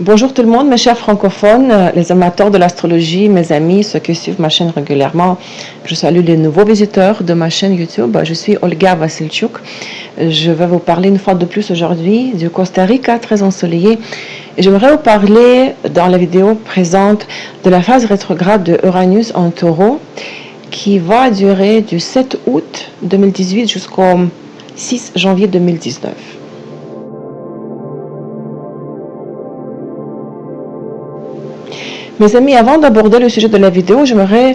Bonjour tout le monde, mes chers francophones, les amateurs de l'astrologie, mes amis, ceux qui suivent ma chaîne régulièrement. Je salue les nouveaux visiteurs de ma chaîne YouTube. Je suis Olga Vassilchuk. Je vais vous parler une fois de plus aujourd'hui du Costa Rica, très ensoleillé. Et j'aimerais vous parler dans la vidéo présente de la phase rétrograde de Uranus en Taureau qui va durer du 7 août 2018 jusqu'au 6 janvier 2019. Mes amis, avant d'aborder le sujet de la vidéo, j'aimerais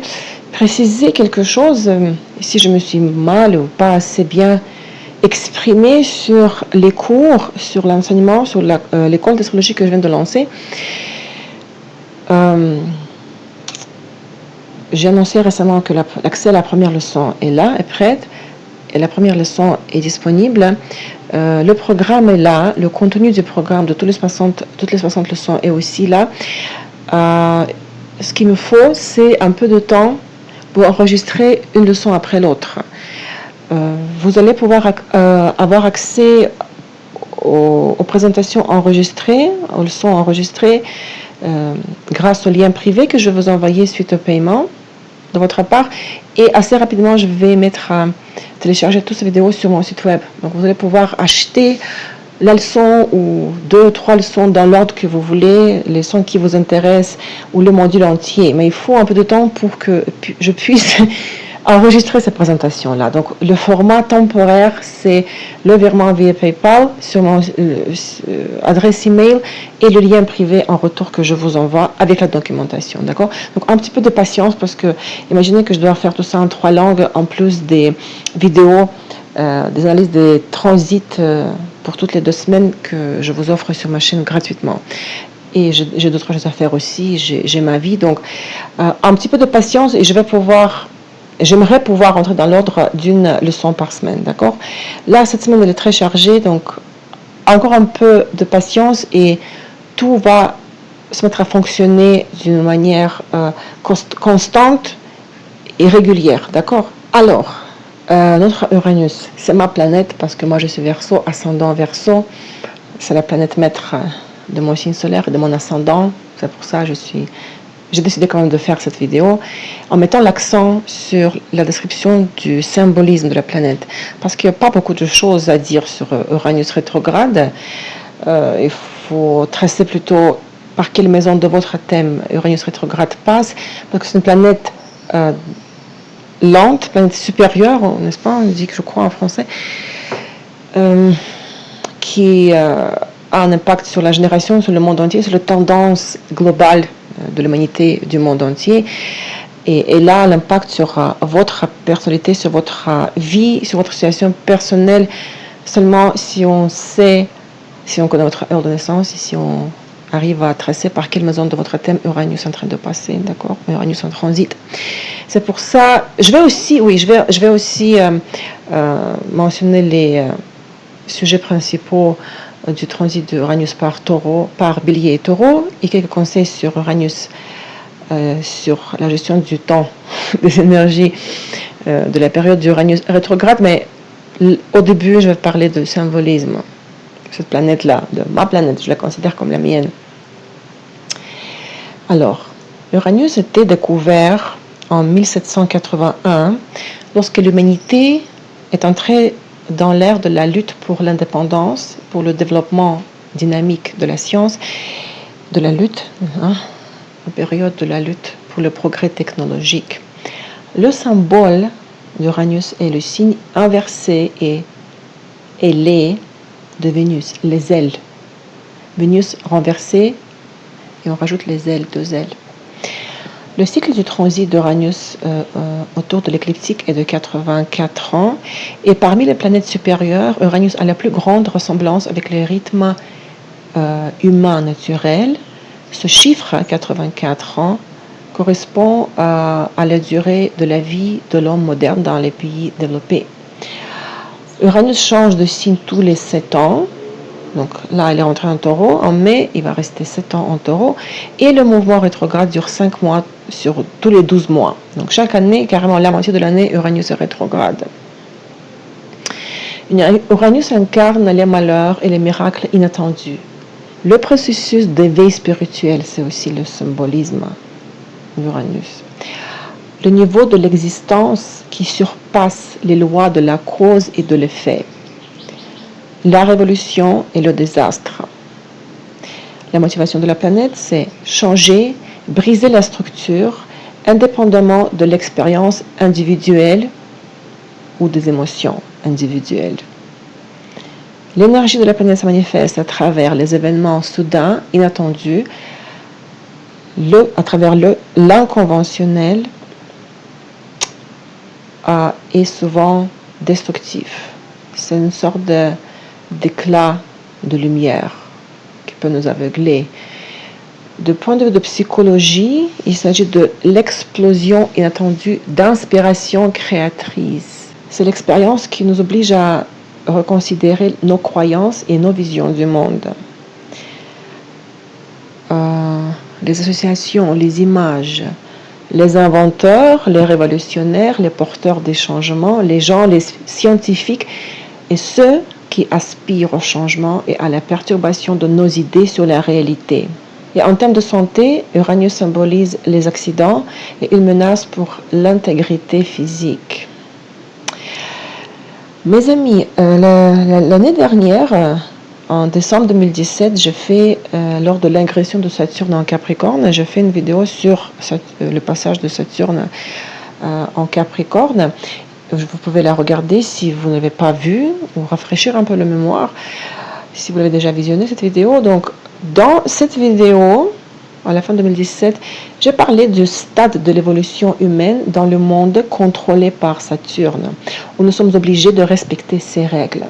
préciser quelque chose. Si je me suis mal ou pas assez bien exprimée sur les cours, sur l'enseignement, sur l'école d'astrologie que je viens de lancer. J'ai annoncé récemment que l'accès à la première leçon est là, est prête, et la première leçon est disponible. Le programme est là, le contenu du programme de toutes les 60 leçons est aussi là. Ce qu'il me faut, c'est un peu de temps pour enregistrer une leçon après l'autre. Vous allez pouvoir avoir accès aux présentations enregistrées, aux leçons enregistrées, grâce au lien privé que je vais vous envoyer suite au paiement de votre part. Et assez rapidement, je vais mettre à télécharger toutes ces vidéos sur mon site web. Donc, vous allez pouvoir acheter la leçon ou 2 ou 3 leçons dans l'ordre que vous voulez, les leçons qui vous intéressent ou le module entier. Mais il faut un peu de temps pour que je puisse enregistrer ces présentations-là. Donc, le format temporaire, c'est le virement via PayPal sur mon adresse email et le lien privé en retour que je vous envoie avec la documentation. D'accord? Donc, un petit peu de patience parce que imaginez que je dois faire tout ça en 3 langues en plus des vidéos, des analyses des transits pour toutes les 2 semaines que je vous offre sur ma chaîne gratuitement. Et j'ai d'autres choses à faire aussi, j'ai ma vie. Donc, un petit peu de patience et j'aimerais pouvoir entrer dans l'ordre d'une leçon par semaine, d'accord? Là, cette semaine, elle est très chargée, donc encore un peu de patience et tout va se mettre à fonctionner d'une manière constante et régulière, d'accord? Alors, notre Uranus, c'est ma planète parce que moi je suis Verseau, ascendant Verseau. C'est la planète maître de mon signe solaire et de mon ascendant. C'est pour ça que j'ai décidé quand même de faire cette vidéo en mettant l'accent sur la description du symbolisme de la planète. Parce qu'il n'y a pas beaucoup de choses à dire sur Uranus rétrograde. Il faut tracer plutôt par quelle maison de votre thème Uranus rétrograde passe. Parce que c'est une planète lente, planète supérieure, n'est-ce pas? On dit que je crois en français, qui a un impact sur la génération, sur le monde entier, sur la tendance globale de l'humanité du monde entier. Et là, l'impact sur votre personnalité, sur votre vie, sur votre situation personnelle, seulement si on sait, si on connaît votre heure de naissance, et si on arrive à tracer par quelle maison de votre thème Uranus est en train de passer, d'accord? Uranus en transit. C'est pour ça, je vais aussi mentionner les sujets principaux du transit d'Uranus par Bélier et Taureau, et quelques conseils sur Uranus, sur la gestion du temps, des énergies de la période d'Uranus rétrograde. Mais au début, je vais parler de symbolisme. Cette planète-là, de ma planète, je la considère comme la mienne. Alors, Uranus était découvert en 1781, lorsque l'humanité est entrée dans l'ère de la lutte pour l'indépendance, pour le développement dynamique de la science, de la lutte, la période de la lutte pour le progrès technologique. Le symbole d'Uranus est le signe inversé et ailé de Vénus, les ailes. Vénus renversée et on rajoute les ailes, 2 ailes. Le cycle du transit d'Uranus autour de l'écliptique est de 84 ans et parmi les planètes supérieures, Uranus a la plus grande ressemblance avec les rythmes humains naturels. Ce chiffre, 84 ans, correspond à la durée de la vie de l'homme moderne dans les pays développés. Uranus change de signe tous les 7 ans. Donc là, il est entré en Taureau. En mai, il va rester 7 ans en Taureau. Et le mouvement rétrograde dure 5 mois sur tous les 12 mois. Donc chaque année, carrément la moitié de l'année, Uranus est rétrograde. Uranus incarne les malheurs et les miracles inattendus. Le processus d'éveil spirituel, c'est aussi le symbolisme d'Uranus. Le niveau de l'existence qui surpasse les lois de la cause et de l'effet. La révolution et le désastre. La motivation de la planète, c'est changer, briser la structure, indépendamment de l'expérience individuelle ou des émotions individuelles. L'énergie de la planète se manifeste à travers les événements soudains, inattendus, à travers l'inconventionnel est souvent destructif. C'est une sorte d'éclat de lumière qui peut nous aveugler. De point de vue de psychologie, il s'agit de l'explosion inattendue d'inspiration créatrice. C'est l'expérience qui nous oblige à reconsidérer nos croyances et nos visions du monde. Les associations, les images, les inventeurs, les révolutionnaires, les porteurs des changements, les gens, les scientifiques et ceux qui aspirent au changement et à la perturbation de nos idées sur la réalité. Et en termes de santé, Uranus symbolise les accidents et une menace pour l'intégrité physique. Mes amis, l'année dernière, en décembre 2017, j'ai fait, lors de l'ingression de Saturne en Capricorne, j'ai fait une vidéo sur le passage de Saturne en Capricorne. Vous pouvez la regarder si vous n'avez pas vu, ou rafraîchir un peu la mémoire, si vous l'avez déjà visionné cette vidéo. Donc, dans cette vidéo, à la fin 2017, j'ai parlé du stade de l'évolution humaine dans le monde contrôlé par Saturne, où nous sommes obligés de respecter ses règles.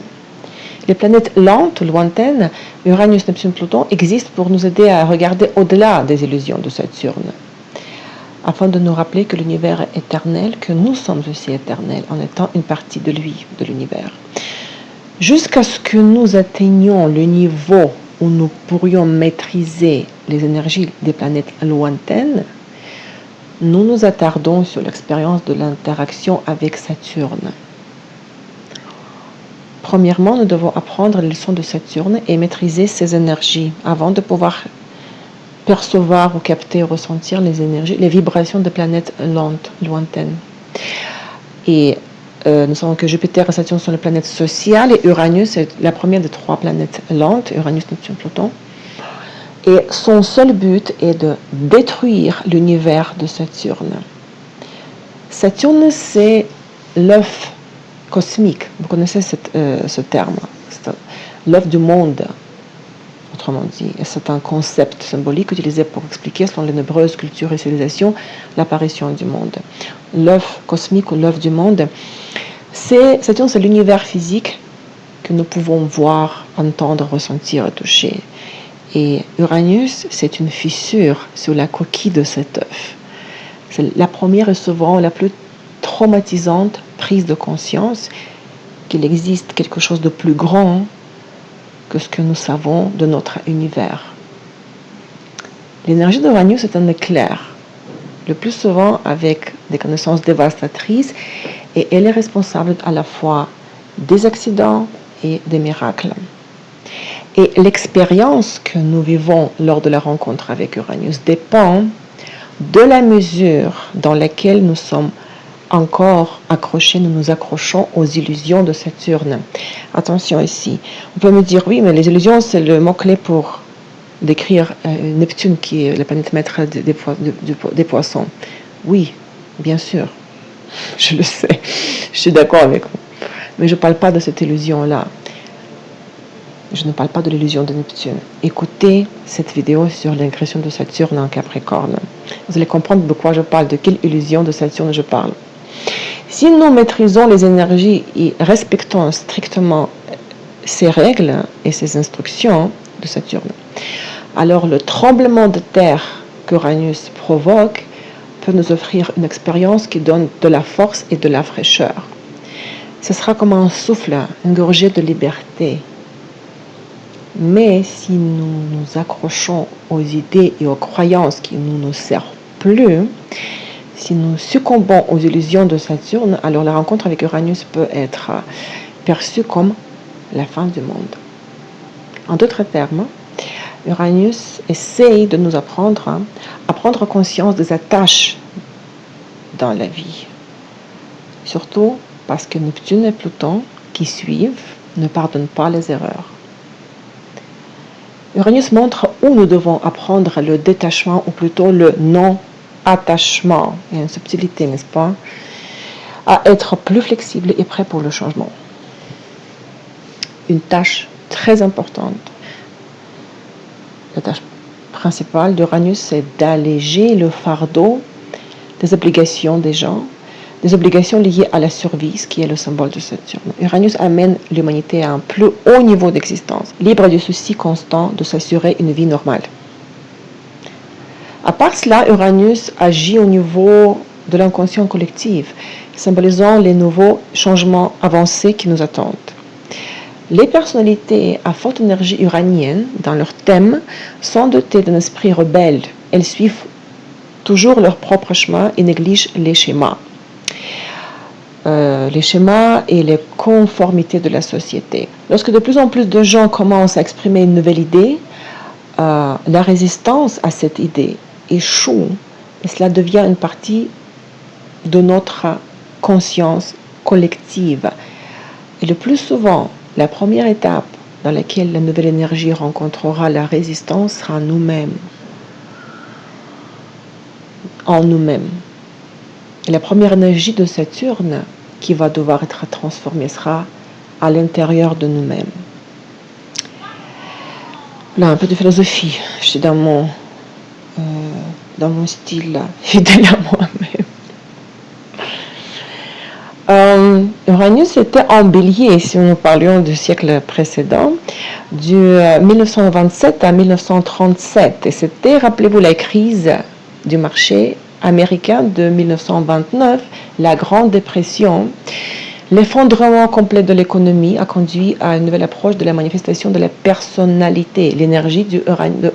Les planètes lentes, lointaines, Uranus, Neptune, Pluton, existent pour nous aider à regarder au-delà des illusions de Saturne, afin de nous rappeler que l'univers est éternel, que nous sommes aussi éternels en étant une partie de lui, de l'univers. Jusqu'à ce que nous atteignions le niveau où nous pourrions maîtriser les énergies des planètes lointaines, nous nous attardons sur l'expérience de l'interaction avec Saturne. Premièrement, nous devons apprendre les leçons de Saturne et maîtriser ses énergies avant de pouvoir percevoir ou capter ou ressentir les énergies, les vibrations des planètes lentes, lointaines. Et nous savons que Jupiter et Saturne sont les planètes sociales et Uranus est la première des trois planètes lentes, Uranus, Neptune, Pluton. Et son seul but est de détruire l'univers de Saturne. Saturne, c'est l'œuf cosmique. Vous connaissez ce terme, l'œuf du monde, autrement dit. C'est un concept symbolique utilisé pour expliquer, selon les nombreuses cultures et civilisations, l'apparition du monde. L'œuf cosmique ou l'œuf du monde, Saturne, c'est l'univers physique que nous pouvons voir, entendre, ressentir et toucher. Et Uranus, c'est une fissure sur la coquille de cet œuf. C'est la première et souvent la plus traumatisante prise de conscience qu'il existe quelque chose de plus grand que ce que nous savons de notre univers. L'énergie d'Uranus est un éclair, le plus souvent avec des connaissances dévastatrices, et elle est responsable à la fois des accidents et des miracles. Et l'expérience que nous vivons lors de la rencontre avec Uranus dépend de la mesure dans laquelle nous sommes encore accrochés, nous nous accrochons aux illusions de Saturne. Attention ici, on peut me dire, oui, mais les illusions, c'est le mot-clé pour décrire Neptune, qui est la planète maître des poissons. Oui, bien sûr, je le sais, je suis d'accord avec vous. Mais je ne parle pas de cette illusion-là. Je ne parle pas de l'illusion de Neptune. Écoutez cette vidéo sur l'ingression de Saturne en Capricorne. Vous allez comprendre de quoi je parle, de quelle illusion de Saturne je parle. Si nous maîtrisons les énergies et respectons strictement ces règles et ces instructions de Saturne, alors le tremblement de terre qu'Uranus provoque peut nous offrir une expérience qui donne de la force et de la fraîcheur. Ce sera comme un souffle, une gorgée de liberté. Mais si nous nous accrochons aux idées et aux croyances qui ne nous servent plus, si nous succombons aux illusions de Saturne, alors la rencontre avec Uranus peut être perçue comme la fin du monde. En d'autres termes, Uranus essaye de nous apprendre à prendre conscience des attaches dans la vie. Surtout parce que Neptune et Pluton, qui suivent, ne pardonnent pas les erreurs. Uranus montre où nous devons apprendre le détachement, ou plutôt le non-attachement. Il y a une subtilité, n'est-ce pas? À être plus flexible et prêt pour le changement. Une tâche très importante. La tâche principale d'Uranus, c'est d'alléger le fardeau des obligations des gens, des obligations liées à la survie, ce qui est le symbole de Saturne. Uranus amène l'humanité à un plus haut niveau d'existence, libre du souci constant de s'assurer une vie normale. À part cela, Uranus agit au niveau de l'inconscient collectif, symbolisant les nouveaux changements avancés qui nous attendent. Les personnalités à forte énergie uranienne, dans leur thème, sont dotées d'un esprit rebelle. Elles suivent toujours leur propre chemin et négligent les schémas. Les schémas et les conformités de la société. Lorsque de plus en plus de gens commencent à exprimer une nouvelle idée, la résistance à cette idée échoue et cela devient une partie de notre conscience collective. Et le plus souvent, la première étape dans laquelle la nouvelle énergie rencontrera la résistance sera nous-mêmes. En nous-mêmes. Et la première énergie de Saturne qui va devoir être transformée sera à l'intérieur de nous-mêmes. Là, un peu de philosophie. Je suis dans mon style fidèle à moi-même. Uranus était en bélier, si nous parlions du siècle précédent, du 1927 à 1937. Et c'était, rappelez-vous, la crise du marché américain de 1929, la Grande Dépression. L'effondrement complet de l'économie a conduit à une nouvelle approche de la manifestation de la personnalité, l'énergie de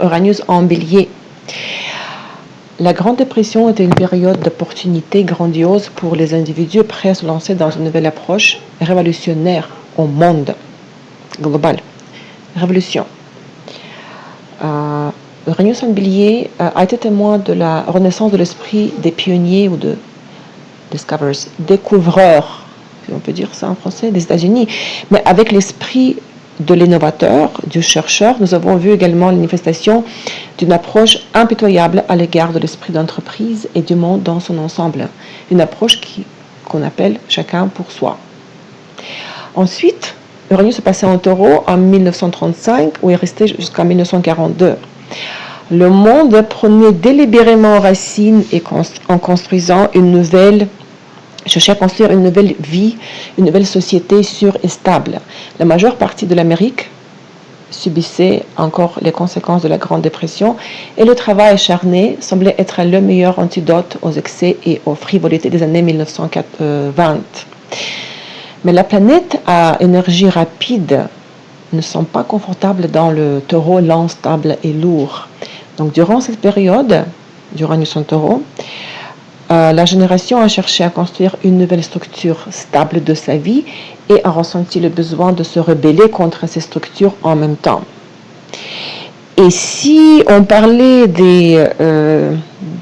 Uranus en bélier. La Grande Dépression était une période d'opportunité grandiose pour les individus prêts à se lancer dans une nouvelle approche révolutionnaire au monde global. Révolution. Uranus en bélier a été témoin de la renaissance de l'esprit des pionniers ou de discoverers, découvreurs, si on peut dire ça en français, des États-Unis. Mais avec l'esprit de l'innovateur, du chercheur, nous avons vu également la manifestation d'une approche impitoyable à l'égard de l'esprit d'entreprise et du monde dans son ensemble. Une approche qu'on appelle chacun pour soi. Ensuite, Uranus est passé en taureau en 1935 où il est resté jusqu'en 1942. Le monde prenait délibérément racine et en construisant cherchait à construire une nouvelle vie, une nouvelle société sûre et stable. La majeure partie de l'Amérique subissait encore les conséquences de la Grande Dépression et le travail acharné semblait être le meilleur antidote aux excès et aux frivolités des années 1920. Mais la planète à énergie rapide ne sont pas confortables dans le taureau lent, stable et lourd. Donc durant cette période, d'Uranus en taureau, la génération a cherché à construire une nouvelle structure stable de sa vie et a ressenti le besoin de se rebeller contre ces structures en même temps. Et si on parlait de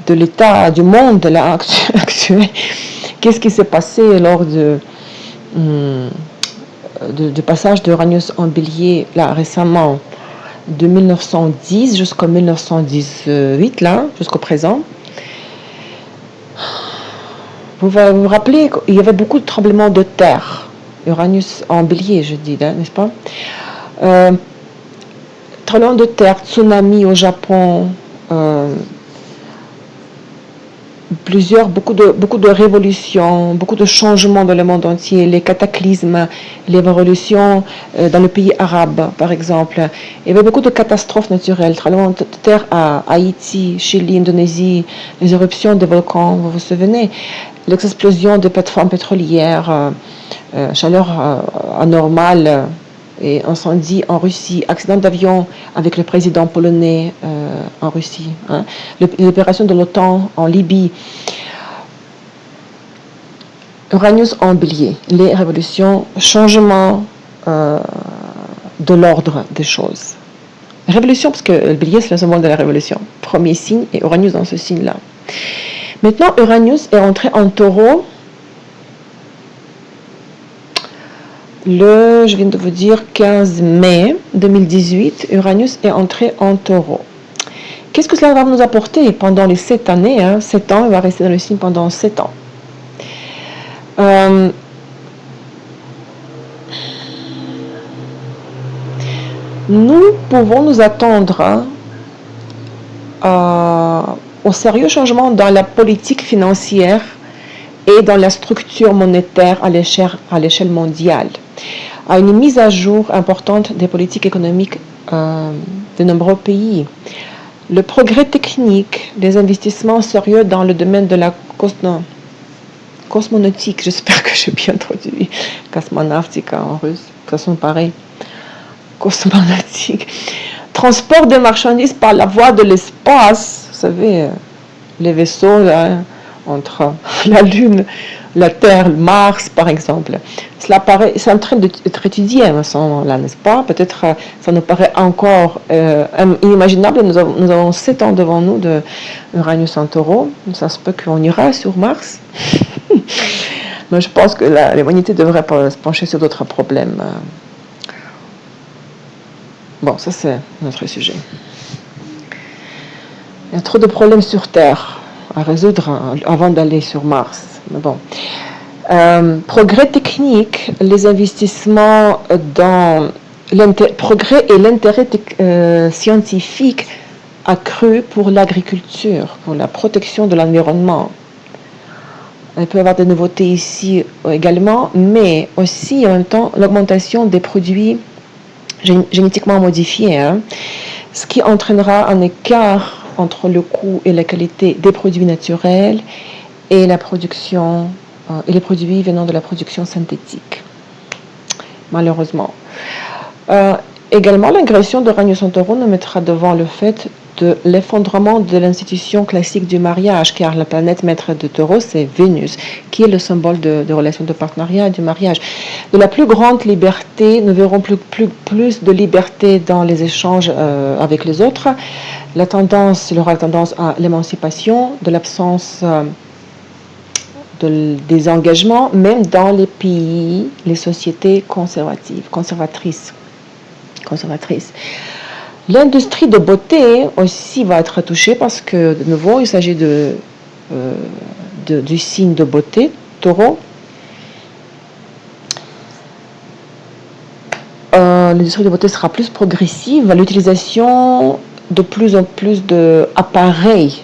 l'état du monde là, actuel, qu'est-ce qui s'est passé lors du passage d'Uranus en bélier là récemment, de 1910 jusqu'en 1918, là, jusqu'au présent? Vous vous rappelez qu'il y avait beaucoup de tremblements de terre. Uranus en bélier, je dis, là, n'est-ce pas? Tremblements de terre, tsunami au Japon, beaucoup de révolutions, beaucoup de changements dans le monde entier, les cataclysmes, les révolutions dans le pays arabe, par exemple. Il y avait beaucoup de catastrophes naturelles, tremblements de terre à Haïti, Chili, Indonésie, les éruptions des volcans, vous vous souvenez, l'explosion de plateformes pétrolières, chaleur anormale et incendie en Russie, accident d'avion avec le président polonais en Russie, hein, l'opération de l'OTAN en Libye. Uranus en bélier, les révolutions, changement de l'ordre des choses. Révolution, parce que le bélier, c'est le symbole de la révolution. Premier signe, et Uranus dans ce signe-là. Maintenant, Uranus est entré en taureau je viens de vous dire, 15 mai 2018, Uranus est entré en taureau. Qu'est-ce que cela va nous apporter pendant les 7 années, 7 ans, il va rester dans le signe pendant 7 ans. Nous pouvons nous attendre au sérieux changement dans la politique financière et dans la structure monétaire à l'échelle mondiale, à une mise à jour importante des politiques économiques de nombreux pays. Le progrès technique, des investissements sérieux dans le domaine de la cosmonautique, j'espère que j'ai bien traduit, cosmonautica en russe, ça sonne pareil, cosmonautique, transport des marchandises par la voie de l'espace, vous savez, les vaisseaux là, entre la Lune, la Terre, Mars par exemple. Cela paraît, c'est en train d'être étudié à ce moment-là, n'est-ce pas? Peut-être ça nous paraît encore inimaginable. Nous avons 7 ans devant nous de Uranus en taureau. Ça se peut qu'on ira sur Mars. Mais je pense que l'humanité devrait se pencher sur d'autres problèmes. Bon, ça c'est notre sujet. Il y a trop de problèmes sur Terre à résoudre avant d'aller sur Mars. Mais bon. Progrès technique, les investissements dans progrès et l'intérêt scientifique accru pour l'agriculture, pour la protection de l'environnement. Il peut y avoir des nouveautés ici également, mais aussi en même temps l'augmentation des produits génétiquement modifiés, ce qui entraînera un écart entre le coût et la qualité des produits naturels et la production et les produits venant de la production synthétique, malheureusement. Également, l'ingression d'Uranus en taureau nous mettra devant le fait de l'effondrement de l'institution classique du mariage, car la planète maître de taureau, c'est Vénus, qui est le symbole de relations de partenariat et du mariage. De la plus grande liberté, nous verrons plus de liberté dans les échanges avec les autres. Il y aura la tendance à l'émancipation, de l'absence des engagements, même dans les pays, les sociétés conservatrices. L'industrie de beauté aussi va être touchée parce que, de nouveau, il s'agit du signe de beauté, taureau. L'industrie de beauté sera plus progressive, l'utilisation de plus en plus d'appareils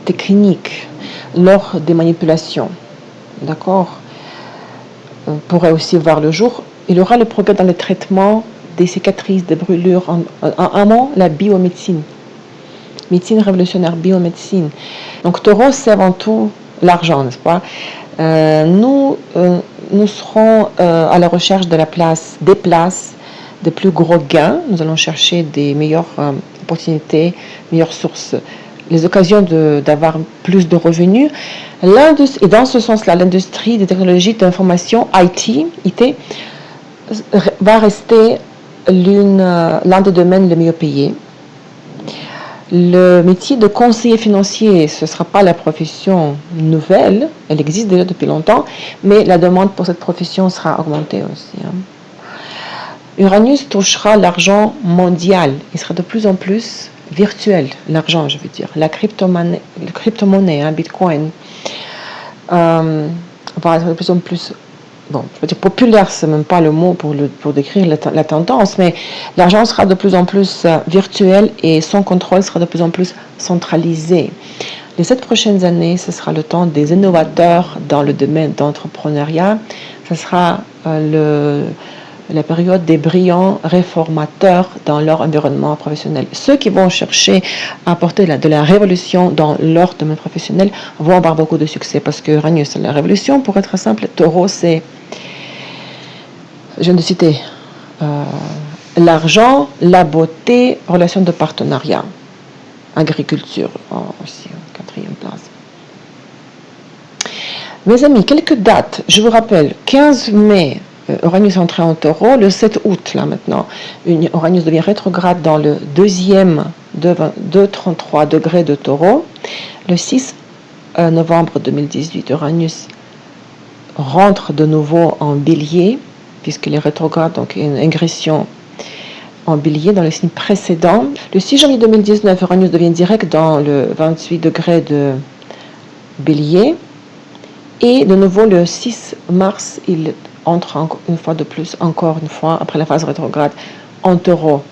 techniques lors des manipulations. D'accord, pourrait aussi voir le jour. Il y aura le progrès dans le traitement des cicatrices, des brûlures, en mot, la biomédecine. Médecine révolutionnaire, biomédecine. Donc, taureau, c'est avant tout l'argent, n'est-ce pas? Nous serons à la recherche des places, des plus gros gains. Nous allons chercher des meilleures opportunités, meilleures sources, les occasions d'avoir plus de revenus. Et dans ce sens-là, l'industrie des technologies d'information, IT, va rester l'un des domaines les mieux payés. Le métier de conseiller financier, ce ne sera pas la profession nouvelle, elle existe déjà depuis longtemps, mais la demande pour cette profession sera augmentée aussi. Uranus touchera l'argent mondial, il sera de plus en plus virtuel, l'argent je veux dire, la crypto-monnaie, Bitcoin, va être de plus en plus, bon, je veux dire populaire, c'est même pas le mot pour décrire la tendance, mais l'argent sera de plus en plus virtuel et son contrôle sera de plus en plus centralisé. Les 7 prochaines années, ce sera le temps des innovateurs dans le domaine d'entrepreneuriat, ce sera la période des brillants réformateurs dans leur environnement professionnel. Ceux qui vont chercher à apporter de la révolution dans leur domaine professionnel vont avoir beaucoup de succès parce que Uranus, c'est la révolution, pour être simple. Taureau, c'est, je viens de citer, l'argent, la beauté, relations de partenariat, agriculture aussi, en 4e place. Mes amis, quelques dates, je vous rappelle, 15 mai, Uranus est entré en taureau le 7 août, là maintenant. Uranus devient rétrograde dans le deuxième de 33 degrés de taureau. Le 6 novembre 2018, Uranus rentre de nouveau en bélier, puisqu'il est rétrograde, donc il y a une ingression en bélier dans le signe précédent. Le 6 janvier 2019, Uranus devient direct dans le 28 degrés de bélier. Et de nouveau, le 6 mars, il entre une fois de plus, encore une fois, après la phase rétrograde, en taureau.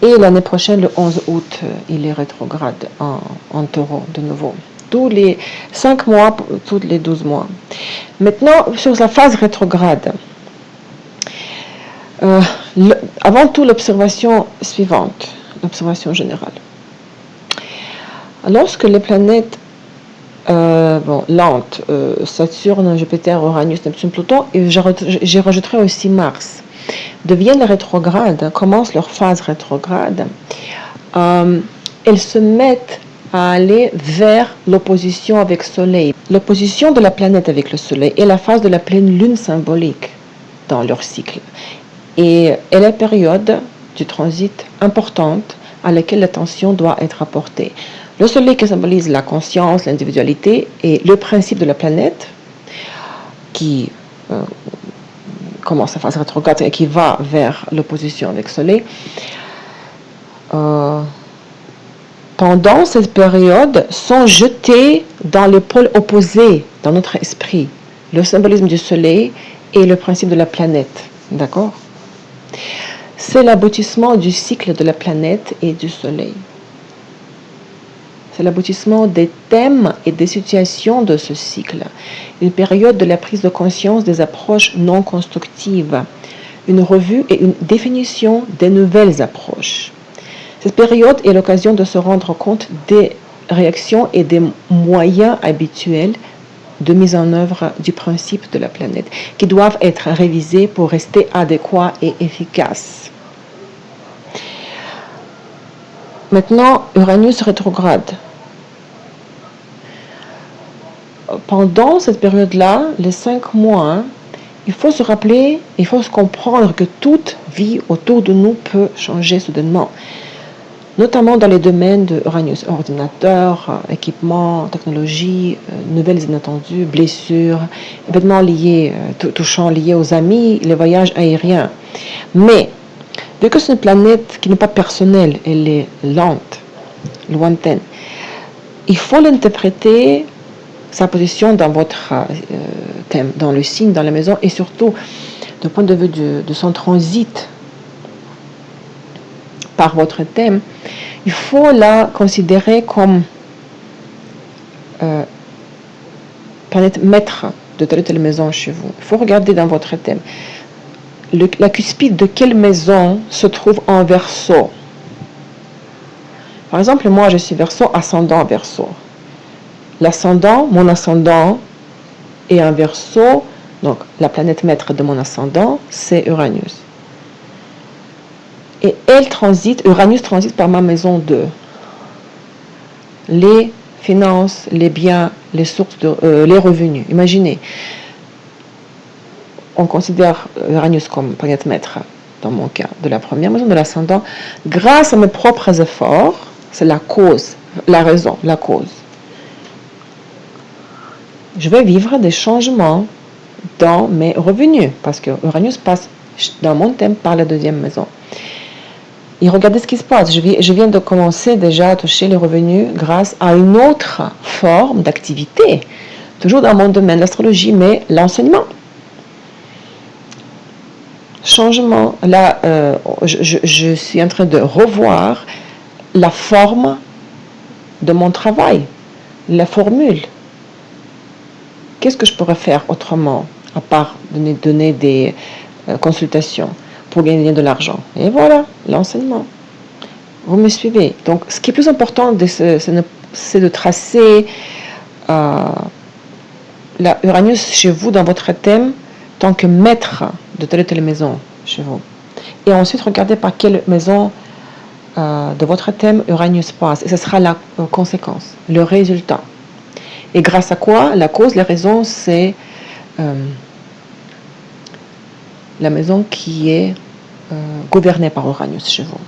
Et l'année prochaine, le 11 août, il est rétrograde en taureau de nouveau. Tous les 5 mois, tous les 12 mois. Maintenant, sur la phase rétrograde, avant tout, l'observation suivante, l'observation générale. Lorsque les planètes lentes, Saturne, Jupiter, Uranus, Neptune, Pluton, et j'y rajouterai aussi Mars, deviennent rétrogrades, commencent leur phase rétrograde, elles se mettent à aller vers l'opposition avec Soleil. L'opposition de la planète avec le Soleil est la phase de la pleine lune symbolique dans leur cycle. Et est la période du transit importante à laquelle l'attention doit être apportée. Le Soleil qui symbolise la conscience, l'individualité, et le principe de la planète qui commence sa phase rétrograde et qui va vers l'opposition avec le Soleil. Pendant cette période, sont jetés dans les pôles opposés dans notre esprit, le symbolisme du Soleil et le principe de la planète. D'accord ? C'est l'aboutissement du cycle de la planète et du Soleil. C'est l'aboutissement des thèmes et des situations de ce cycle. Une période de la prise de conscience des approches non constructives. Une revue et une définition des nouvelles approches. Cette période est l'occasion de se rendre compte des réactions et des moyens habituels de mise en œuvre du principe de la planète, qui doivent être révisés pour rester adéquats et efficaces. Maintenant, Uranus rétrograde. Pendant cette période-là, les 5 mois, il faut se rappeler, il faut se comprendre que toute vie autour de nous peut changer soudainement. Notamment dans les domaines de Uranus, ordinateur, équipement, technologie, nouvelles inattendues, blessures, événements liés, touchant liés aux amis, les voyages aériens. Mais, vu que c'est une planète qui n'est pas personnelle, elle est lente, lointaine, il faut l'interpréter, sa position dans votre thème, dans le signe, dans la maison, et surtout, du point de vue de son transit par votre thème, il faut la considérer comme planète maître de telle ou telle maison chez vous. Il faut regarder dans votre thème. La cuspide de quelle maison se trouve en Verseau. Par exemple, moi je suis Verseau, ascendant Verseau. L'ascendant, mon ascendant est en Verseau, donc la planète maître de mon ascendant, c'est Uranus. Et Uranus transite par ma maison 2. Les finances, les biens, les sources, les revenus. Imaginez, on considère Uranus comme planète maître, dans mon cas, de la première maison de l'ascendant. Grâce à mes propres efforts, c'est la cause, la raison, la cause. Je vais vivre des changements dans mes revenus, parce que Uranus passe dans mon thème par la deuxième maison. Et regardez ce qui se passe. Je viens de commencer déjà à toucher les revenus grâce à une autre forme d'activité. Toujours dans mon domaine, l'astrologie, mais l'enseignement. Changement. Là, je suis en train de revoir la forme de mon travail, la formule. Qu'est-ce que je pourrais faire autrement, à part donner des consultations pour gagner de l'argent? Et voilà, l'enseignement. Vous me suivez. Donc, ce qui est plus important, c'est de tracer la Uranus chez vous, dans votre thème, tant que maître de telle ou telle maison chez vous. Et ensuite, regardez par quelle maison de votre thème Uranus passe. Et ce sera la conséquence, le résultat. Et grâce à quoi? La cause, la raison, c'est la maison qui est gouvernée par Uranus chez vous.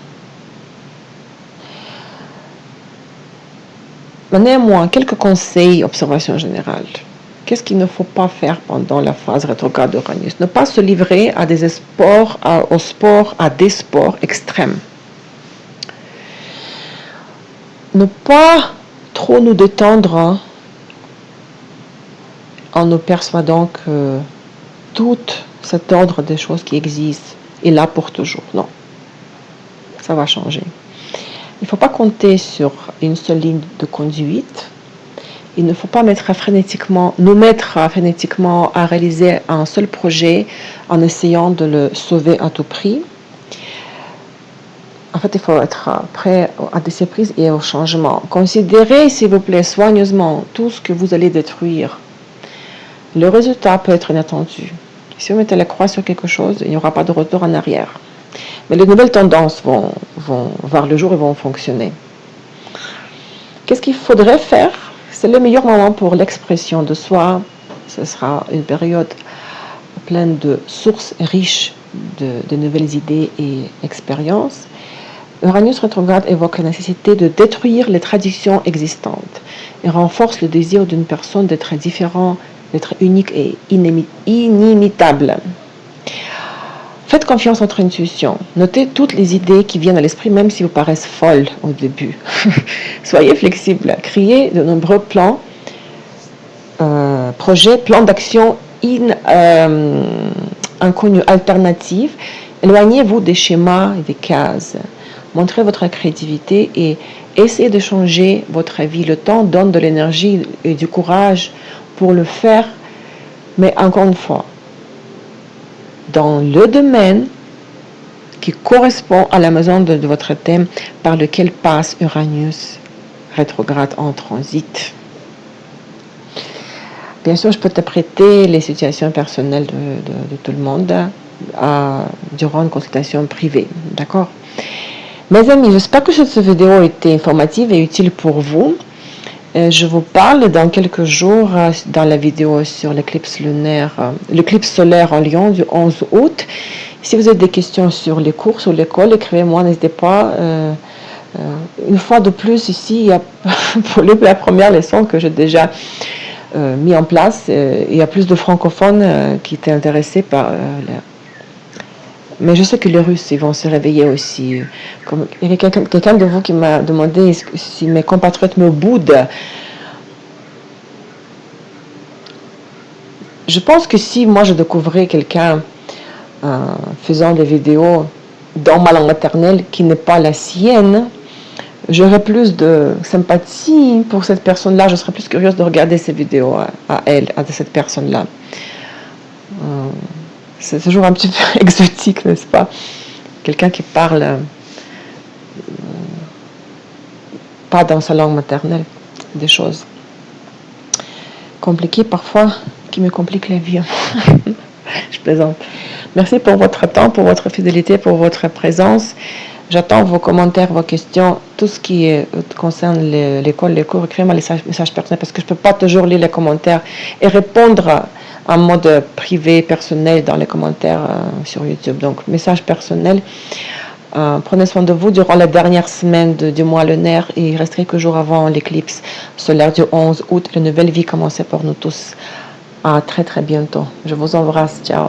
Néanmoins, quelques conseils, observations générales. Qu'est-ce qu'il ne faut pas faire pendant la phase rétrograde d'Uranus? Ne pas se livrer à des sports, à des sports extrêmes. Ne pas trop nous détendre en nous persuadant que tout cet ordre des choses qui existent est là pour toujours. Non, ça va changer. Il ne faut pas compter sur une seule ligne de conduite. Il ne faut pas nous mettre frénétiquement à réaliser un seul projet en essayant de le sauver à tout prix. En fait, il faut être prêt à des surprises et au changement. Considérez, s'il vous plaît, soigneusement tout ce que vous allez détruire. Le résultat peut être inattendu. Si vous mettez la croix sur quelque chose, il n'y aura pas de retour en arrière. Mais les nouvelles tendances vont voir le jour et vont fonctionner. Qu'est-ce qu'il faudrait faire? C'est le meilleur moment pour l'expression de soi. Ce sera une période pleine de sources riches de nouvelles idées et expériences. Uranus rétrograde évoque la nécessité de détruire les traditions existantes et renforce le désir d'une personne d'être différent, d'être unique et inimitable. Faites confiance à votre intuition. Notez toutes les idées qui viennent à l'esprit, même si vous paraissent folles au début. Soyez flexible. Créez de nombreux plans, projets, plans d'action inconnus, alternatifs. Éloignez-vous des schémas et des cases. Montrez votre créativité et essayez de changer votre vie. Le temps donne de l'énergie et du courage pour le faire, mais encore une fois, dans le domaine qui correspond à la maison de votre thème par lequel passe Uranus rétrograde en transit. Bien sûr, je peux te prêter les situations personnelles de tout le monde durant une consultation privée, d'accord? Mes amis, j'espère que cette vidéo a été informative et utile pour vous. Je vous parle dans quelques jours dans la vidéo sur l'éclipse solaire en Lion du 11 août. Si vous avez des questions sur les cours, sur l'école, écrivez-moi, n'hésitez pas. Une fois de plus, ici, il y a pour la première leçon que j'ai déjà mis en place, il y a plus de francophones qui étaient intéressés par mais je sais que les Russes, ils vont se réveiller aussi. Il y a quelqu'un de vous qui m'a demandé si mes compatriotes me boudent. Je pense que si moi je découvrais quelqu'un faisant des vidéos dans ma langue maternelle qui n'est pas la sienne, j'aurais plus de sympathie pour cette personne-là. Je serais plus curieuse de regarder ces vidéos à cette personne-là. C'est toujours un petit peu exotique, n'est-ce pas? Quelqu'un qui parle pas dans sa langue maternelle, des choses compliquées parfois qui me compliquent la vie. Je plaisante. Merci pour votre temps, pour votre fidélité, pour votre présence. J'attends vos commentaires, vos questions, tout ce qui concerne l'école, les cours. Écrivez-moi les messages personnels parce que je ne peux pas toujours lire les commentaires et répondre en mode privé, personnel dans les commentaires sur YouTube. Donc, message personnel. Prenez soin de vous durant la dernière semaine du mois lunaire et il reste quelques jours avant l'éclipse solaire du 11 août. La nouvelle vie commençait pour nous tous. À très très bientôt. Je vous embrasse. Ciao.